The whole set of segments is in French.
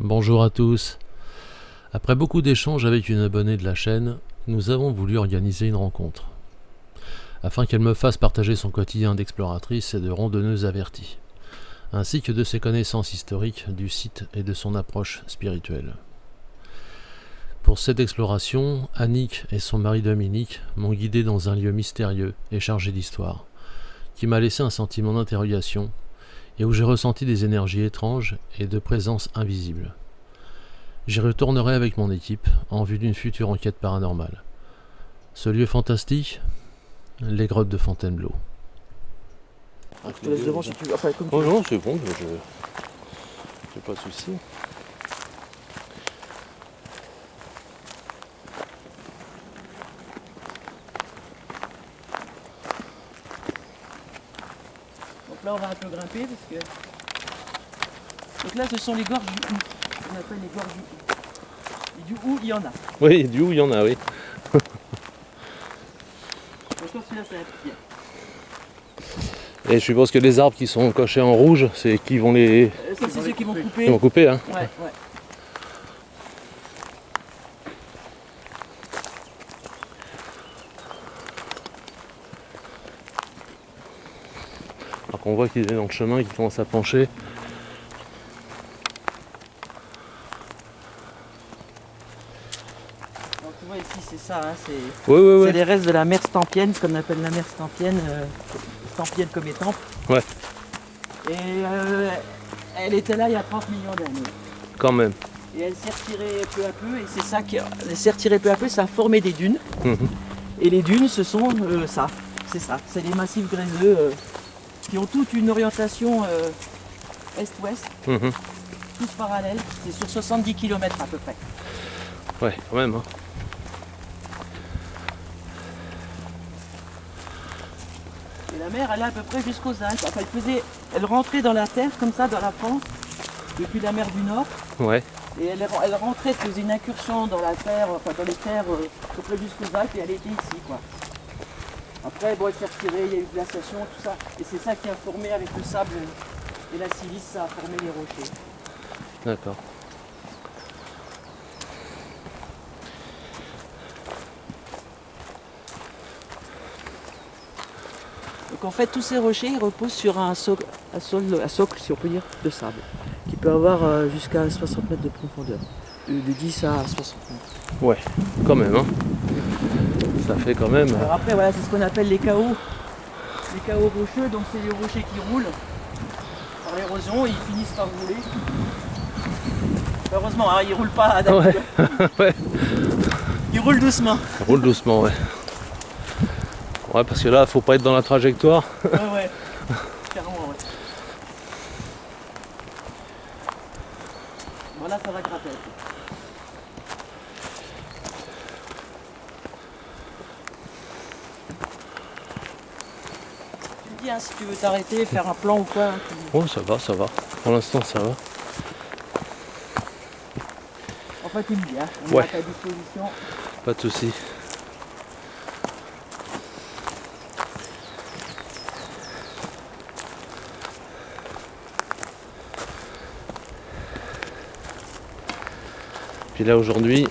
Bonjour à tous. Après beaucoup d'échanges avec une abonnée de la chaîne, nous avons voulu organiser une rencontre, afin qu'elle me fasse partager son quotidien d'exploratrice et de randonneuse avertie, ainsi que de ses connaissances historiques du site et de son approche spirituelle. Pour cette exploration, Annick et son mari Dominique m'ont guidé dans un lieu mystérieux et chargé d'histoire, qui m'a laissé un sentiment d'interrogation et où j'ai ressenti des énergies étranges et de présences invisibles. J'y retournerai avec mon équipe en vue d'une future enquête paranormale. Ce lieu fantastique, les grottes de Fontainebleau. Je te laisse devant si tu veux. Enfin, comme tu Oh veux. non, c'est bon, j'ai pas de souci. Donc là, on va un peu grimper parce que. Donc là, ce sont les gorges du Hou. On appelle les gorges du Hou. Et du Hou, il y en a. Oui, du coup, il y en a, oui. Encore celui-là, c'est la pierre. Et je suppose que les arbres qui sont cochés en rouge, c'est qui vont les Ça, c'est ceux qui vont couper. qui vont couper, hein. Ouais. Alors qu'on voit qu'il est dans le chemin, qu'il commence à pencher. Donc tu vois ici, c'est ça. Hein, c'est Oui. les restes de la mer Stampienne, ce qu'on appelle la mer Stampienne. Stampienne comme étampe. Ouais. Et elle était là il y a 30 millions d'années. Quand même. Et elle s'est retirée peu à peu, et c'est ça qui elle s'est retirée peu à peu, ça a formé des dunes. Mhm. Et les dunes, ce sont ça, c'est des massifs gréseux qui ont toute une orientation est-ouest, Mhm. tous parallèles. C'est sur 70 km à peu près. Ouais, quand même, hein. Et la mer, elle est à peu près jusqu'aux Alpes. Enfin, elle rentrait dans la terre comme ça, dans la France, depuis la mer du Nord. Ouais. Et elle rentrait, elle faisait une incursion dans la terre, enfin dans les terres, à peu près jusqu'aux Alpes, et elle était ici, quoi. Après, bon, elle s'est retirée, il y a eu glaciation, tout ça. Et c'est ça qui a formé avec le sable et la silice, ça a formé les rochers. D'accord. Donc en fait, tous ces rochers, ils reposent sur un socle, si on peut dire, de sable, qui peut avoir jusqu'à 60 mètres de profondeur, de 10 à 60 mètres. Ouais, quand même, hein. Ça fait quand même. Alors après, voilà, c'est ce qu'on appelle les chaos. Les chaos rocheux, donc c'est les rochers qui roulent par l'érosion et ils finissent par rouler. Heureusement, hein, ils roulent pas d'un Ouais. coup. Ouais. Ils roulent doucement. Ça roule doucement, ouais. Ouais, parce que là, faut pas être dans la trajectoire. Ouais. Carrément, ouais. Voilà, ça va gratter. Tu me dis hein, si tu veux t'arrêter, faire un plan ou quoi. Hein, Oh, ça va. Pour l'instant, ça va. Enfin, tu me dis, hein, on est Ouais. à ta disposition. Pas de souci. Puis là, aujourd'hui,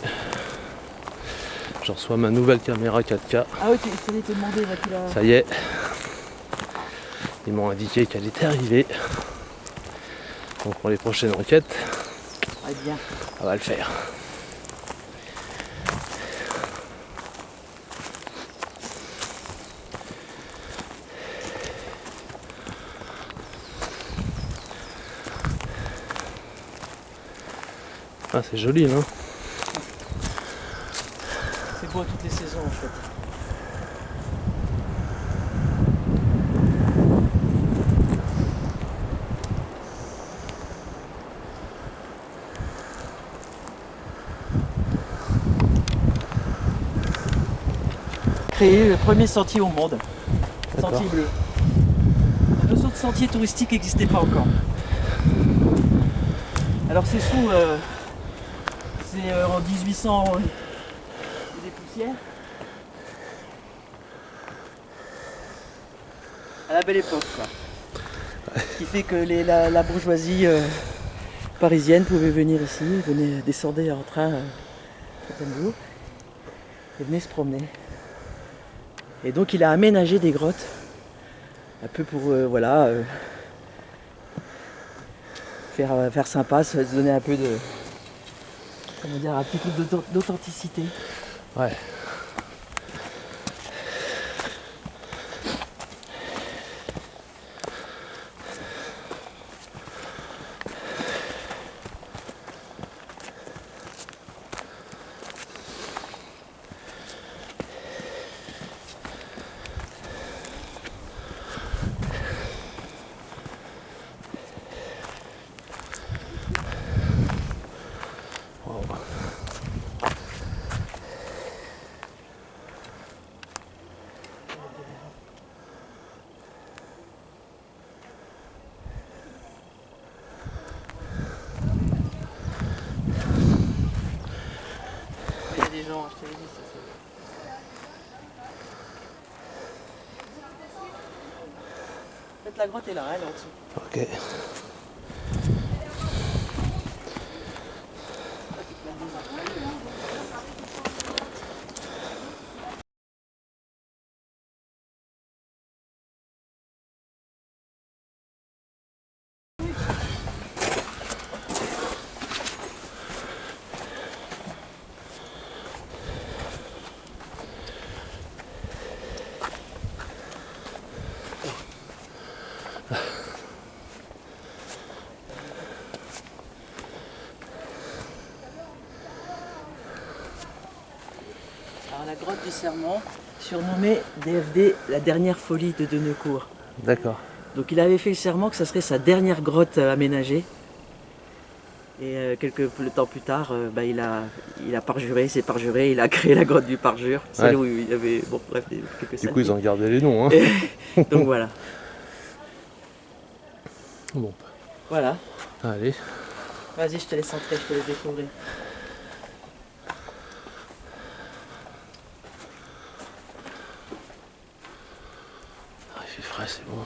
je reçois ma nouvelle caméra 4K. Ah oui, je t'allais te demander, là, tu l'as. Ça y est. Ils m'ont indiqué qu'elle était arrivée. Donc pour les prochaines requêtes, Ah bien. ça va le faire. Ah, c'est joli, non? C'est beau à toutes les saisons en fait. Créé le premier sentier au monde. D'accord. Sentier bleu. La notion de sentier touristique n'existait pas encore. Alors c'est sous. C'est en 1800 des poussières. À la belle époque quoi. Ce qui fait que la bourgeoisie parisiennes pouvaient venir ici, descendaient en train Fontainebleau et venaient se promener. Et donc il a aménagé des grottes, un peu pour faire sympa, se donner un peu de, comment dire, un petit coup d'authenticité. Ouais. Il y a des gens, je te l'ai dit, ça c'est... En fait, la grotte est là, elle est en dessous. Ok. Alors la grotte du Serment, surnommée DFD, la dernière folie de Deneucourt. D'accord. Donc il avait fait le serment que ça serait sa dernière grotte aménagée. Et quelques temps plus tard, il a parjuré, s'est parjuré, il a créé la grotte du parjure. Celle où il y avait, bon bref, quelques Du coup, ils ont gardé les noms. Hein. Donc voilà. Bon. Voilà. Allez. Vas-y, je te laisse entrer, je te laisse découvrir. Ah, il fait frais, c'est bon.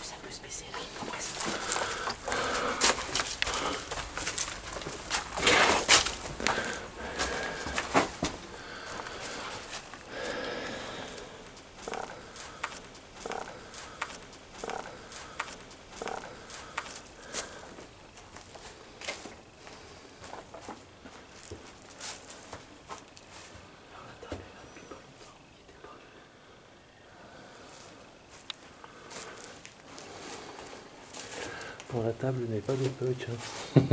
C'est un peu spécial, presque. Pour la table n'est pas de puck. Ouais,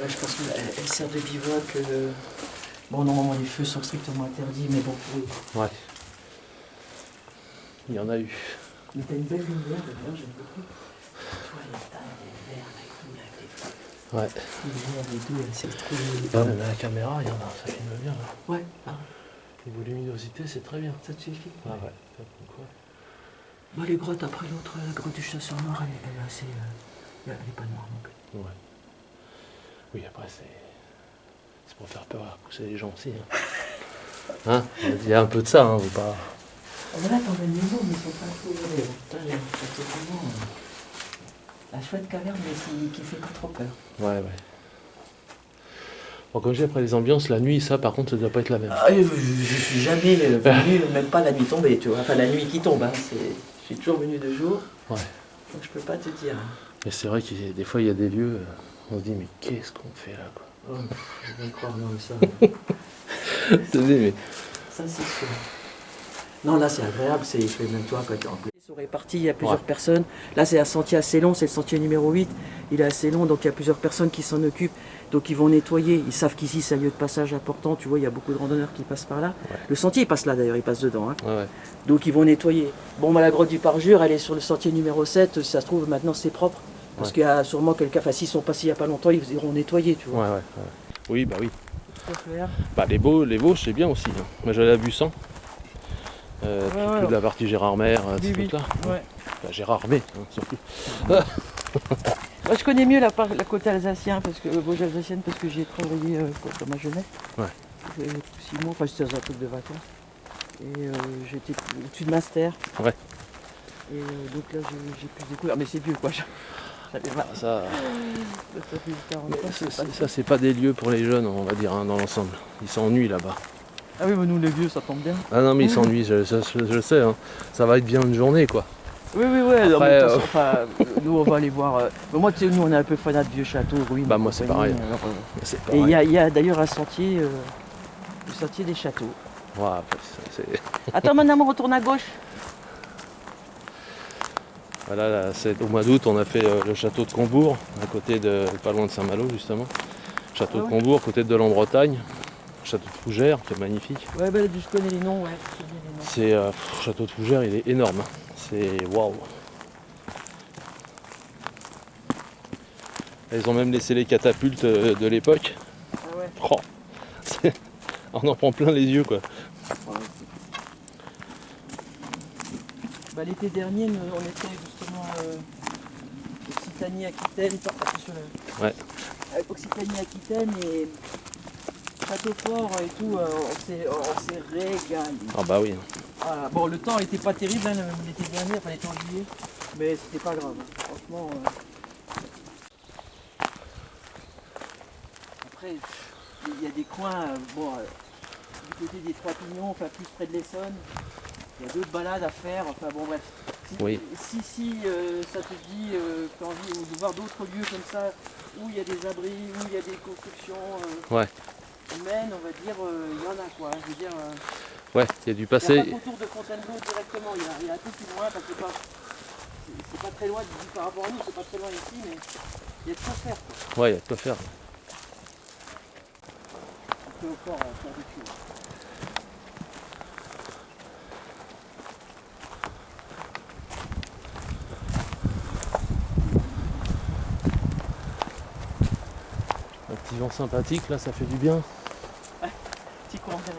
je pense qu'elle sert de bivouac. Bon, normalement, les feux sont strictement interdits, mais bon, oui. Ouais. Il y en a eu. Mais t'as une belle lumière, d'ailleurs, j'aime beaucoup. Tu vois, les tailles, les verres, avec tout, avec les feux. Ouais. Les verres et tout, c'est trop Ah, même à la caméra, il y en a, ça filme bien. Là. Ouais. Ah, Niveau luminosité, c'est très bien. ça te suffit. Ah ouais. Donc, ouais. Bah, les grottes, après l'autre, la grotte du chasseur noir, elle est assez... elle est pas noire non plus. Ouais. Oui, après, c'est pour faire peur à pousser les gens aussi. Hein, il y a un peu de ça, hein, faut pas... Ah, voilà, t'en as une maison, mais ils sont pas trop... Putain, c'est vraiment... la chouette caverne, mais qui fait pas trop peur. Ouais, ouais. Bon, comme j'ai après les ambiances, la nuit, ça, par contre, ça doit pas être la même. Ah, je suis jamais venu, même pas la nuit tombée, tu vois. Enfin, la nuit qui tombe, hein. Je suis toujours venu de jour. Ouais. Donc je peux pas te dire. Mais c'est vrai que des fois, il y a des lieux, on se dit, mais qu'est-ce qu'on fait là, quoi. Oh, je vais y croire, non, mais ça... Je te dis, mais... Ça, c'est sûr. Non, là, c'est agréable, je fais même toi quand tu es en plein. Ils sont répartis, il y a plusieurs personnes. Là, c'est un sentier assez long, c'est le sentier numéro 8. Il est assez long, donc il y a plusieurs personnes qui s'en occupent. Donc ils vont nettoyer. Ils savent qu'ici, c'est un lieu de passage important. Tu vois, il y a beaucoup de randonneurs qui passent par là. Ouais. Le sentier, il passe là d'ailleurs, il passe dedans. Hein. Ouais, ouais. Donc ils vont nettoyer. Bon, la grotte du parjure, elle est sur le sentier numéro 7. Si ça se trouve, maintenant, c'est propre. Parce qu'il y a sûrement quelqu'un, enfin, s'ils sont passés il n'y a pas longtemps, ils iront nettoyer, tu vois. Ouais. Oui, bah oui. Faut faire. Bah les Vosges, c'est bien aussi. Hein. Moi, j'allais à Bussan. Ouais, toute la partie Gérardmer, ces oui, oui. trucs-là. Ouais. Enfin, Gérardmer, hein, surtout. Moi, je connais mieux la côte alsacien, Vosges alsacienne, parce que j'y ai travaillé dans ma jeunesse. Ouais. 6 mois, enfin j'étais dans un truc de vacances. Et j'étais au-dessus de Master. Ouais. Et donc là j'ai pu découvrir, mais c'est vieux quoi. J'avais mal. Ça, Ça fait 40 mais ans, ça, c'est pas des lieux pour les jeunes, on va dire, hein, dans l'ensemble. Ils s'ennuient là-bas. Ah oui, mais nous les vieux ça tombe bien. Ah non, mais ils s'ennuient, je sais. Hein. Ça va être bien une journée, quoi. Oui, oui, oui. Non, Après, mais de toute façon, enfin, nous on va aller voir. Mais moi, tu sais, nous on est un peu fanat de vieux châteaux, ruines. Bah, et moi, c'est compagnie, pareil. alors, C'est et pareil. il y a d'ailleurs un sentier, le sentier des châteaux. Ouais, après, Attends, mon amour, retourne à gauche. voilà, là, au mois d'août, on a fait le château de Combourg, à côté de, pas loin de Saint-Malo, justement. Château Ah de ouais. Combourg, à côté de Delan-Bretagne. Château de Fougères, qui est magnifique. Ouais, ben je connais les noms, ouais. Je connais les noms. C'est château de Fougères, il est énorme. Hein. C'est waouh. Ils ont même laissé les catapultes de l'époque. Ah ouais. Oh, on en prend plein les yeux, quoi. Bah, l'été dernier, on était justement Occitanie-Aquitaine, Ouais. Occitanie-Aquitaine et Château-Fort et tout, on s'est régalé. Ah bah oui. Voilà. Bon, le temps était pas terrible hein, l'été dernier, enfin l'été en juillet, mais c'était pas grave. Franchement, après, il y a des coins, du côté des Trois Pignons, enfin plus près de l'Essonne, il y a d'autres balades à faire, enfin bon bref. Oui. Si ça te dit que tu as envie de voir d'autres lieux comme ça, où il y a des abris, où il y a des constructions Ouais. humaines, on va dire, il y en a quoi. Je veux dire, Ouais, il y a du il n'y a passé. pas qu'autour de Fontainebleau directement, il y a un peu plus loin, parce que c'est pas très loin par rapport à nous, c'est pas très loin ici, mais il y a de quoi faire quoi. Ouais, il y a de quoi faire. On peut encore faire des choses. Un petit vent sympathique, là, ça fait du bien. Petit courant d'air.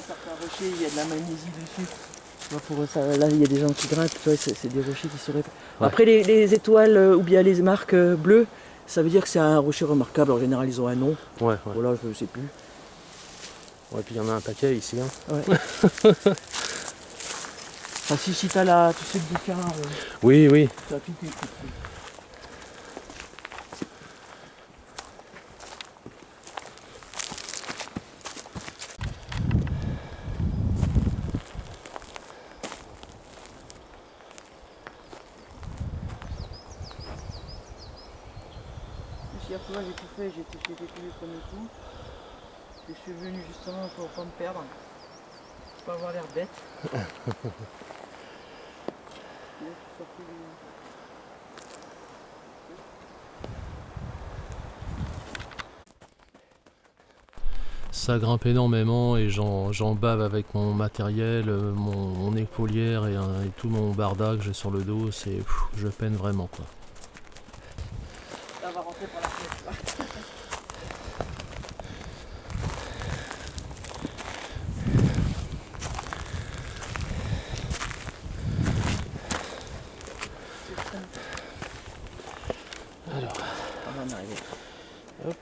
Certains rochers, il y a de la magnésie dessus. Tu vois, pour ça, là, il y a des gens qui grimpent, tu vois, c'est des rochers qui se répandent. Ouais. Après, les étoiles ou bien les marques bleues, ça veut dire que c'est un rocher remarquable. En général, ils ont un nom. Ouais, ouais. Voilà, je ne sais plus. Ouais, puis il y en a un paquet ici. Hein. Ouais. Enfin, si tu as tu sais le bouquin, Oui, oui. tu as tout écrit. Hier soir j'ai tout fait, j'ai tous les premiers coups. Je suis venu justement pour pas me perdre, pour pas avoir l'air bête. Et là, je suis sorti Ça grimpe énormément et j'en bave avec mon matériel, mon épaulière et tout mon barda que j'ai sur le dos. Je peine vraiment, quoi. là, on va rentrer par la fenêtre. Là. Alors, On va en arriver. hop.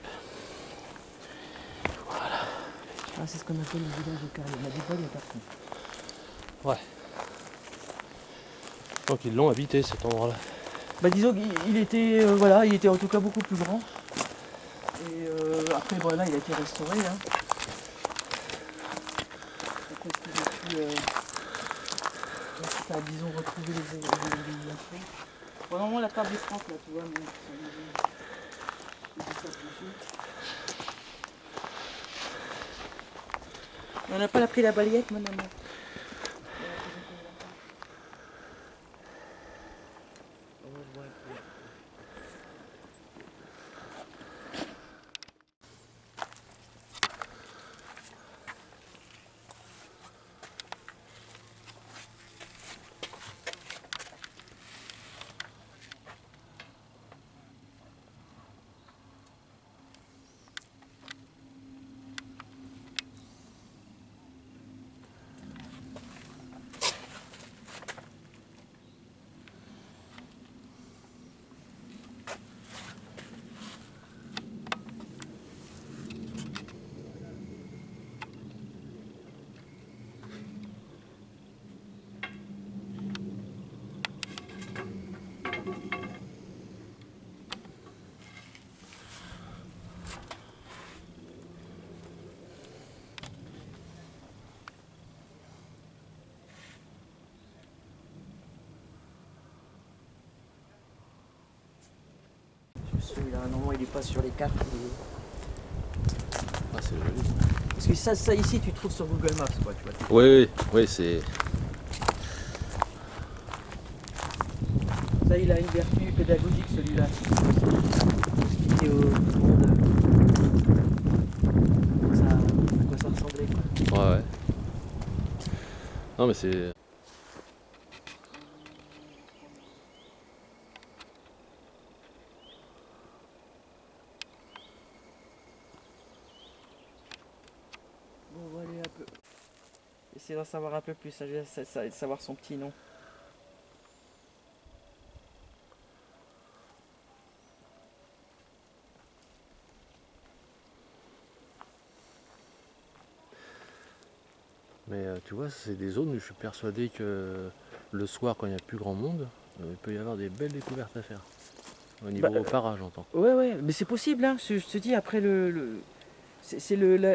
Ah, c'est ce qu'on appelle le village au carré. On a des balles et partout. Ouais. Donc ils l'ont habité cet endroit-là. Bah disons qu'il était, voilà, il était en tout cas beaucoup plus grand. Et après voilà, il a été restauré. Hein. Après ce qu'il a pu, disons, retrouver les infos. Pour le moment la table est franche là, tu vois, mais ça dessus. On n'a pas pris la balayette, mon amour. celui-là. Non, il est pas sur les cartes. Ah, c'est joli. Parce que ça ici, tu trouves sur Google Maps, quoi, tu vois. Oui, c'est. Ça, il a une vertu pédagogique, celui-là. Expliquer au monde à quoi ça ressemblait, quoi. Ouais. Non, mais c'est. Bon, on va aller un peu. Essayer d'en savoir un peu plus, savoir son petit nom. Mais tu vois, c'est des zones où je suis persuadé que le soir, quand il n'y a plus grand monde, il peut y avoir des belles découvertes à faire. Au niveau parage, j'entends. Ouais, mais c'est possible, hein. Je te dis, après,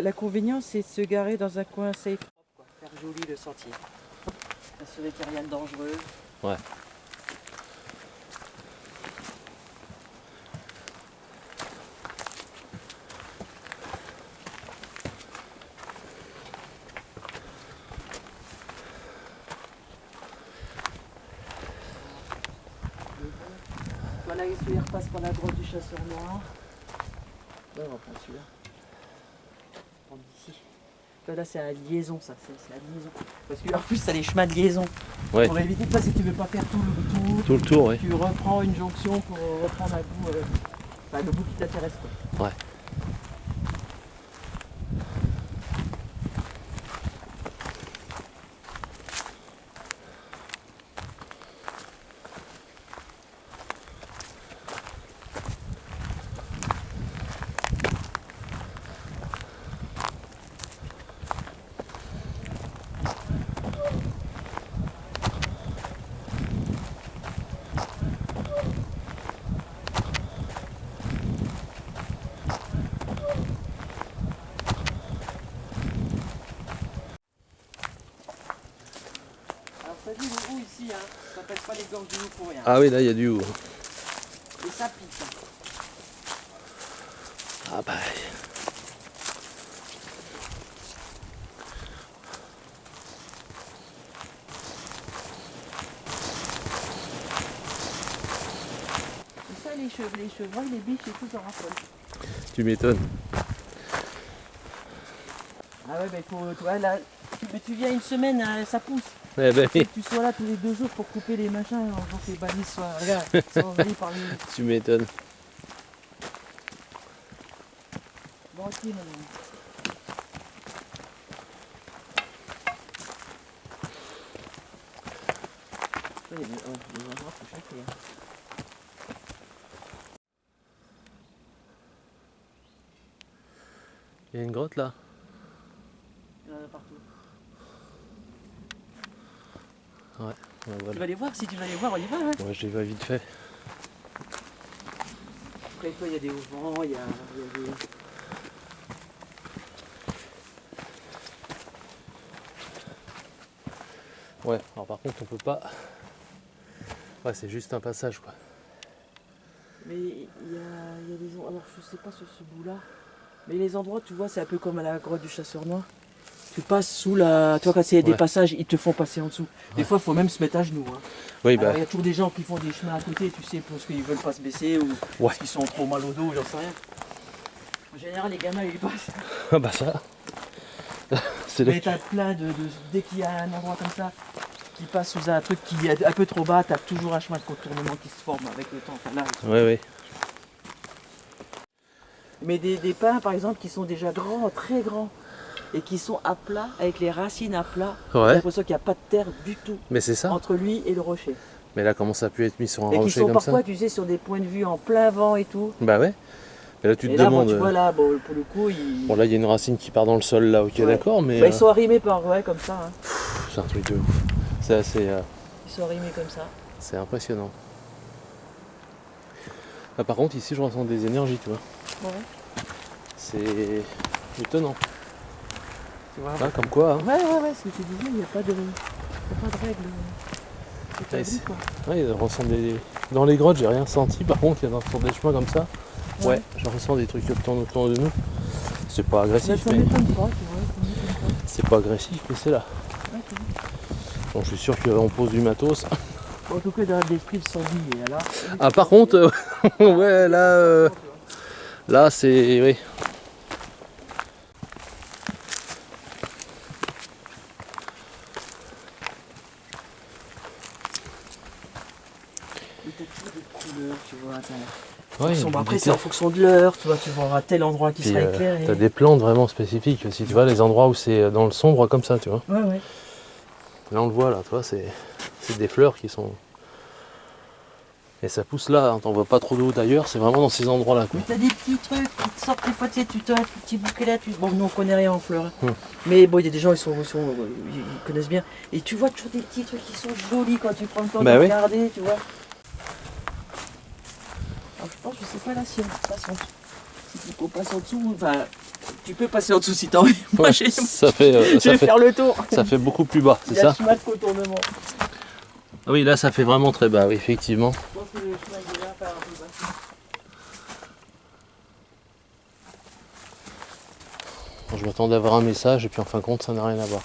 l'inconvénient, c'est de se garer dans un coin safe. Quoi. Faire joli le sentier. Assurer qu'il n'y a rien de dangereux. Ouais. Voilà, celui-là repasse par la grotte du chasseur noir. Là, on va prendre celui-là. On va prendre d'ici. Là, c'est la liaison, ça. C'est la liaison. Parce qu'en plus, ça les chemins de liaison. Ouais. Pour éviter de passer, tu veux pas faire tout le tour. Tout le tour, oui. Tu reprends une jonction pour reprendre un bout, le bout qui t'intéresse, quoi. Ouais. Alors, ça dit le hou ici, hein. Ça s'appelle pas les gorges du hou pour rien. Ah oui, là, il y a du haut. Et ça pique. Hein. Ah bah. Et ça, les chevreuils, les biches et tout, ça raffole. Tu m'étonnes. Ah ouais, il faut. Là, mais tu viens une semaine, hein, ça pousse. Eh ben Faut oui, que tu sois là tous les 2 jours pour couper les machins, pour que les balises soient. Regarde, soient envahis par les. tu m'étonnes. Bon, ok, maintenant. Il y a des endroits faut chauffer. Hein. Il y a une grotte là. Il y en a partout. Ouais, Tu voilà. vas les voir, si tu vas les voir, on y va. Hein. Ouais, je les vois vite fait. Après toi, il y a des auvents, il y a des. Ouais, alors par contre, on peut pas. Ouais, c'est juste un passage quoi. Mais il y a des endroits. Alors je sais pas sur ce bout-là. Mais les endroits, tu vois, c'est un peu comme à la grotte du chasseur noir. Tu passes sous la. Tu vois, quand il y a des Ouais. passages, ils te font passer en dessous. Des fois, il faut même se mettre à genoux. Hein. Oui, bah. Alors, il y a toujours des gens qui font des chemins à côté, tu sais, parce qu'ils veulent pas se baisser ou parce qu'ils sont trop mal au dos, j'en sais rien. En général, les gamins, ils passent. Ah bah ça. C'est Mais le. t'as plein dès qu'il y a un endroit comme ça qui passe sous un truc qui est un peu trop bas, t'as toujours un chemin de contournement qui se forme avec le temps. Enfin, là, Ouais. mais des pins, par exemple, qui sont déjà grands, très grands, et qui sont à plat, avec les racines à plat. J'ai Ouais. l'impression qu'il n'y a pas de terre du tout Mais c'est ça. entre lui et le rocher. Mais là, comment ça a pu être mis sur un Et qui rocher sont comme parfois, ça? tu sais, sur des points de vue en plein vent et tout. Bah ouais. Mais là, tu te Et là, demandes. bon, tu vois, là, bon, pour le coup, ils, Bon, là, il y a une racine qui part dans le sol là, ok, Ouais. d'accord, mais. bah, ils sont arrimés par, ouais, comme ça. Hein. C'est un truc de ouf. C'est assez. Ils sont arrimés comme ça. C'est impressionnant. Ah, par contre, ici, je ressens des énergies, tu vois. Ouais. C'est étonnant. Tu vois. Ah, comme quoi, hein. Ouais, ce que tu disais, il n'y a pas de règle. t'as Ouais, vu, quoi. Ouais, il ressent des... Dans les grottes, j'ai rien senti. Par contre, il y a sur des chemins comme ça. Ouais, Ouais. je ressens des trucs qui tournent autour de nous. C'est pas Bah, agressif, ça mais m'étonne pas, tu vois, ça m'étonne pas. c'est pas agressif, mais c'est là. Ouais, t'as vu. Donc je suis sûr qu'on pose du matos. Bon, en tout cas, dans l'esprit de Sandy, et là. Ah, par contre, ouais, là, là, c'est, oui. Et t'as toujours des couleurs, tu vois. Ouais, Bon, après, c'est en fonction de l'heure, tu vois, tu vas voir à tel endroit qui puis, sera éclairé. t'as des plantes vraiment spécifiques aussi, tu vois, les endroits où c'est dans le sombre comme ça, tu vois. Ouais, ouais. Là, on le voit, là, tu vois, c'est des fleurs qui sont... Et ça pousse là, hein, t'en vois pas trop d'eau d'ailleurs, c'est vraiment dans ces endroits-là, quoi. Mais t'as des petits trucs qui te sortent des fois, tu sais, tu as un petit bouquet là, bon, nous on connaît rien en fleurs. Hein. Mais bon, il y a des gens, ils connaissent bien. Et tu vois toujours des petits trucs qui sont jolis quand tu prends le temps Bah de oui. regarder, tu vois. Alors je pense que c'est pas la sienne, passe en dessous. Si tu peux passer en dessous, enfin, tu peux passer en dessous si t'as envie. Moi, Ouais, j'ai- ça fait, je vais faire le tour. ça fait beaucoup plus bas, c'est Il y a ça? le chemin de contournement. Ah oui, là, ça fait vraiment très bas, oui, effectivement. Je pense que le chemin il est là, faire un peu bas. Je m'attendais à avoir un message et puis en fin de compte, ça n'a rien à voir.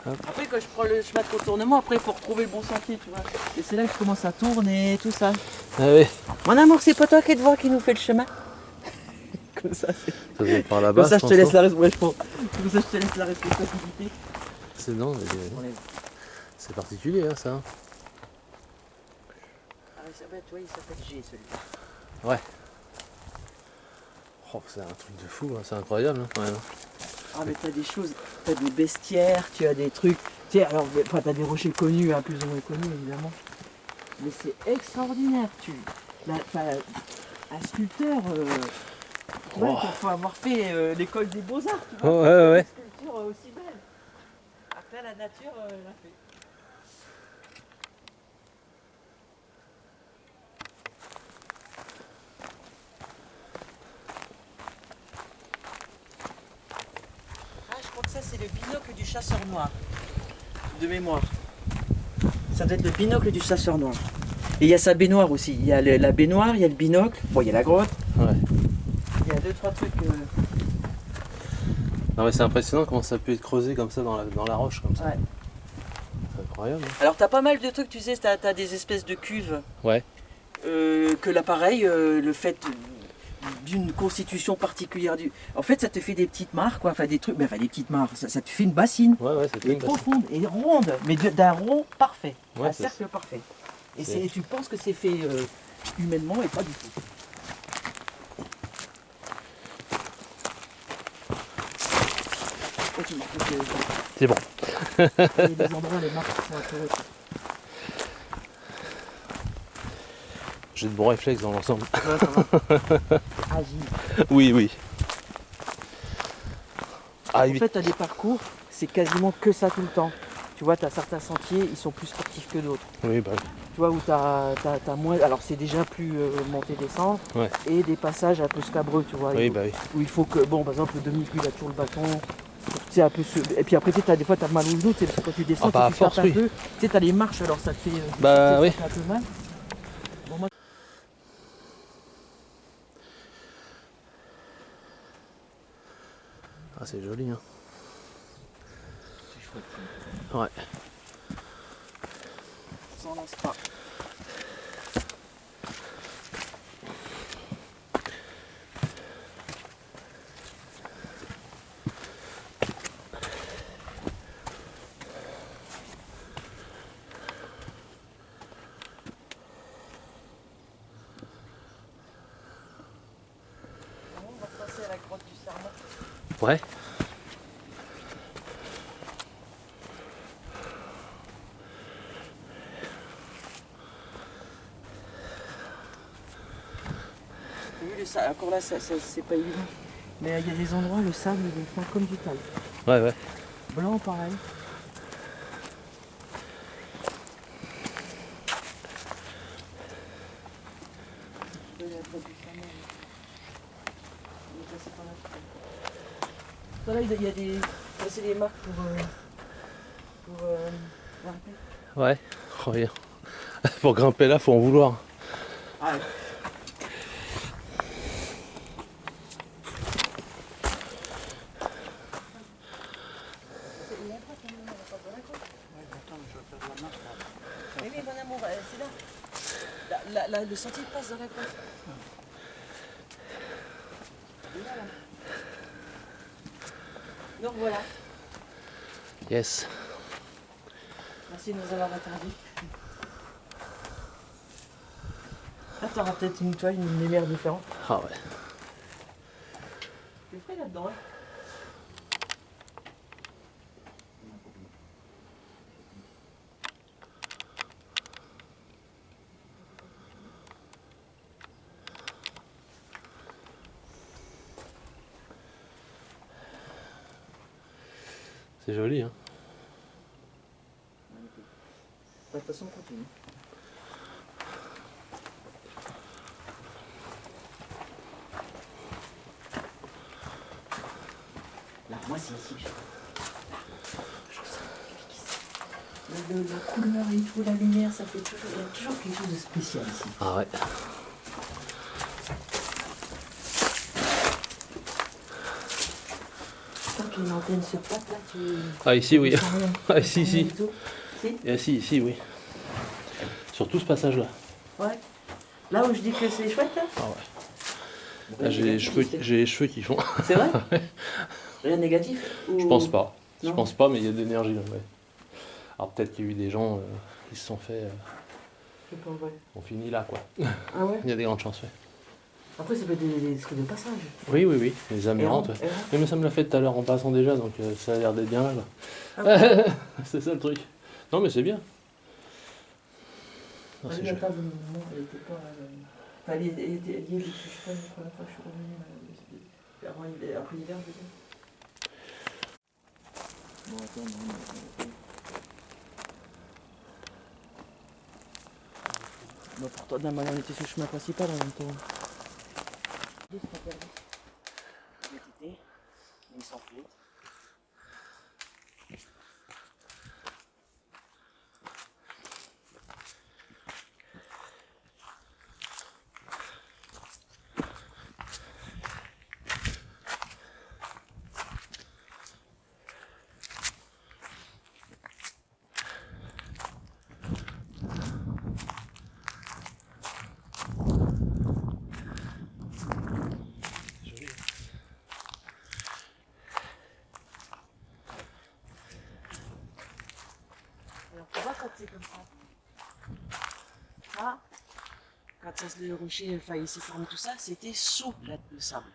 Après, quand je prends le chemin de contournement, après, il faut retrouver le bon sentier, tu vois. Et c'est là que je commence à tourner, tout ça. Ah oui, Mon amour, c'est pas toi qui es devant qui nous fait le chemin. Comme ça, c'est... ça doit être par là-bas. Comme ça, je te pense, laisse non la Comme ça, je te laisse la responsabilité. C'est non, mais Enlève. c'est particulier, hein, ça. Hein. Ah, tu vois, il s'appelle G, celui-là. Oh, c'est un truc de fou, hein, c'est incroyable. Hein. Ouais, non. Ah, mais t'as des choses, t'as des bestiaires, tu as des trucs. Tu sais, alors, enfin, t'as des rochers connus, hein, plus ou moins connus, évidemment. Mais c'est extraordinaire, enfin, un sculpteur, tu vois, Oh. il faut avoir fait l'école des beaux-arts, tu vois. Oh, ouais. Une sculpture aussi belle. Après, la nature l'a fait. Ah, je crois que ça, c'est le binocle du chasseur noir. De mémoire. Ça doit être le binocle du chasseur noir. Et il y a sa baignoire aussi. Il y a la baignoire, il y a le binocle. Bon, il y a la grotte. Ouais. Il y a 2-3 trucs. Non, mais c'est impressionnant comment ça peut être creusé comme ça dans la roche, comme ça. Ouais. C'est incroyable. Hein. Alors, t'as pas mal de trucs, tu sais, t'as des espèces de cuves. Ouais. Que l'appareil, le fait d'une constitution particulière En fait, ça te fait des petites mares, quoi. Enfin, des trucs. Enfin, des petites mares. Ça te fait une bassine. Ouais, c'était Et profonde et ronde, mais d'un rond parfait, Ouais, un c'est- cercle parfait. Et c'est- tu penses que c'est fait humainement et pas du tout. Continue, parce que, C'est bon. il y a des endroits, les marques sont un peu hautes. J'ai de bons réflexes dans l'ensemble. Ouais, ça va. Agile. Oui. Ah, En fait, tu as des parcours, c'est quasiment que ça tout le temps. Tu vois, tu as certains sentiers, ils sont plus sportifs que d'autres. oui, bah, Tu vois, où tu as, moins. Alors, c'est déjà plus montée-descente. Ouais. Et des passages un peu scabreux, tu vois. oui, où, bah oui. où il faut que, bon, par exemple, le demi-cul, il a toujours le bâton. Tu sais, un peu Et puis après, tu sais, des fois, tu as mal au genou, tu sais, parce que quand tu descends, Ah, bah, tu à force, tapes un oui. peu. Tu sais, tu as les marches, alors ça te fait, Bah, ça oui. te fait un peu mal. Bon, moi, Ah, c'est joli, hein. c'est chouette. Ouais. Ça s'en lasse pas. On va passer à la grotte du Serment. Ouais. T'as vu le sable, encore là, c'est pas évident. Mais il y a des endroits, le sable, il est fin comme du talc. Ouais. Blanc, pareil. Ça là, il y a des. Ça, c'est les marques pour grimper. Ouais, regarde. Pour grimper là, faut en vouloir. Ah ouais. Oui, mais mon amour, c'est là. Le sentier passe dans la grotte. Voilà. Donc voilà. Yes. Merci de nous avoir attendus. Là, t'auras peut-être une toile, une lumière différente. Ah ouais. C'est frais là-dedans, hein. C'est joli, hein. Magnifique. De toute façon, on continue. Là, moi, c'est ici. Je trouve ça magnifique. La couleur et tout, la lumière, ça fait toujours. Il y a toujours quelque chose de spécial ici. Ah ouais. Tant qu'une antenne se plate là, tu. Ah ici oui. sens rien. Ah ici, Rien si. du tout. Si. Et ici, oui. Sur tout ce passage là. Ouais. Là où je dis que c'est chouette, là. Ah ouais. Là, j'ai les cheveux qui font. C'est vrai. Rien de négatif ou... Je pense pas. Je Non. pense pas, mais il y a de l'énergie là, ouais. Alors peut-être qu'il y a eu des gens qui se sont fait. Je sais pas, ouais. On finit là quoi. Ah ouais. Il y a des grandes chances, ouais. Après, ça peut être des trucs de passage. Oui, les amérantes. Ouais. Errant. Mais ça me l'a fait tout à l'heure en passant déjà, donc ça a l'air d'être bien là. Ah ouais. C'est ça le truc. Non mais c'est bien. Non, c'est La joli. table, non, elle était pas. Enfin, elle était liée depuis, je sais pas, la première fois que je suis revenu. Après l'hiver, peut-être. Bon, attends, non. Bon, pour toi, d'un manière, on était sur le chemin principal en même temps. Deux sera perdu. Cet été, mais il s'en fout. Alors, tu vois, quand c'est comme ça, ça, quand le rocher, enfin, il s'est formé tout ça, c'était sous le sable.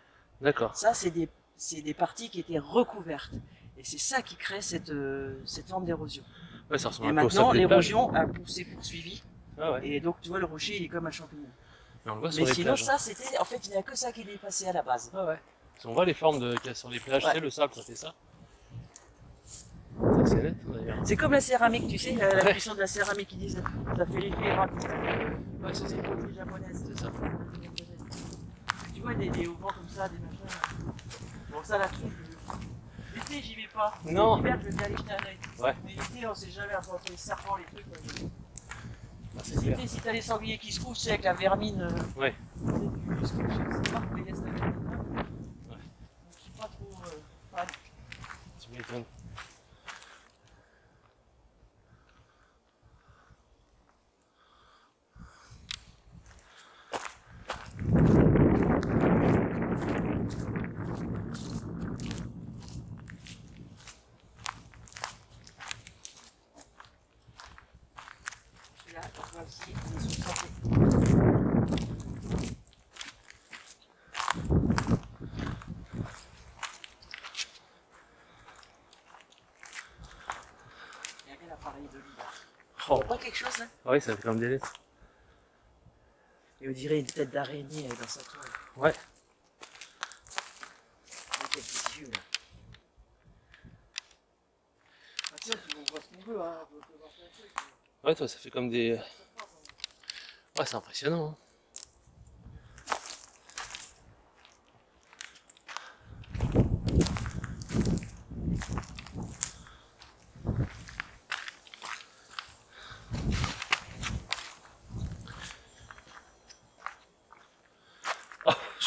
D'accord. Ça, c'est des parties qui étaient recouvertes. Et c'est ça qui crée cette forme d'érosion. Ouais, ça ressemble Et un peu au maintenant, sable des plages. l'érosion s'est poursuivie. Ah ouais. Et donc, tu vois, le rocher, il est comme un champignon. Mais on le voit sur Mais les sinon, plages. ça, c'était. En fait, il n'y a que ça qui est dépassé à la base. Ah ouais. On voit les formes qu'il y a sur les plages, Ouais. tu sais, le sable, ça fait ça. Ça, c'est net d'ailleurs. C'est comme la céramique, tu sais, la puissance de la céramique, ils disent ça fait l'effet rapide. Ouais, c'est ça. C'est poterie japonaise. C'est ça. Tu vois, des haubans comme ça, des machins. Bon, ça là-dessus, l'été, j'y vais pas. Non. L'hiver, je vais bien aller jeter un œil. Ouais. Mais l'été, on sait jamais, entre les serpents, les trucs. Ah, c'est clair. Si t'as les sangliers qui se couchent, tu sais, avec la vermine. Ouais. Tu sais, du scotch, c'est pas pour les laisser la vermine. Ouais. Donc, je suis pas trop fan. Tu m'étonnes. Là, on voit aussi, on est sur le sentier. Regardez l'appareil de l'hiver. Oh. On voit quelque chose là. Ouais, ça fait comme des lettres. Et on dirait une tête d'araignée dans sa toile. Ouais. Avec des yeux là. Ah tiens, on voit ce qu'on veut, hein. On peut voir plein de trucs. Ouais, toi, ça fait comme des. Ouais, c'est impressionnant. Hein.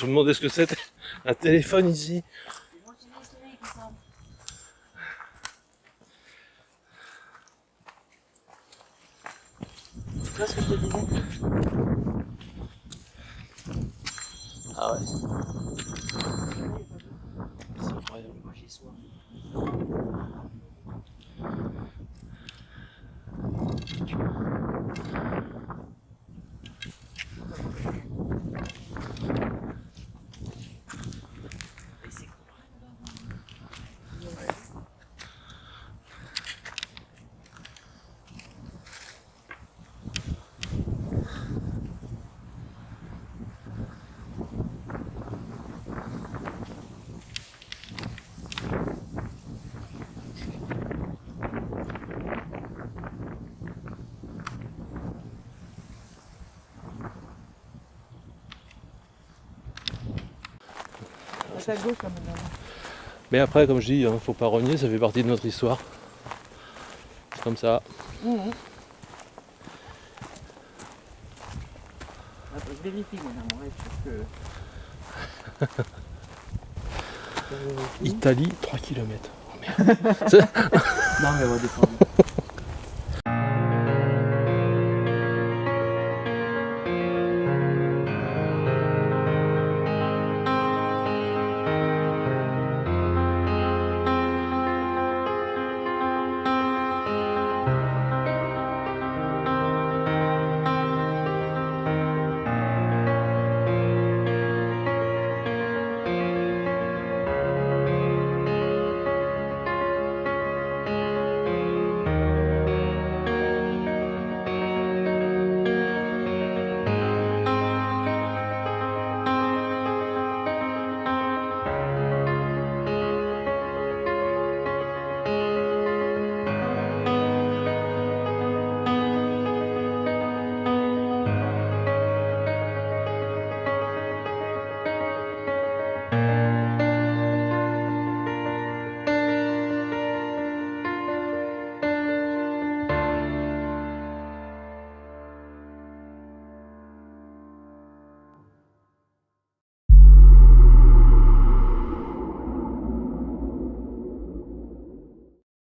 Je me demandais ce que c'était. Un téléphone ici. Tu vois ce que je te disais? Ah ouais. C'est incroyable. Moi j'ai soif. À gauche là maintenant. Mais après, comme je dis, hein, faut pas renier, ça fait partie de notre histoire. C'est comme ça. Attends, je vérifie madame, on va être sûr que. Italie, 3 km. Non mais on va descendre.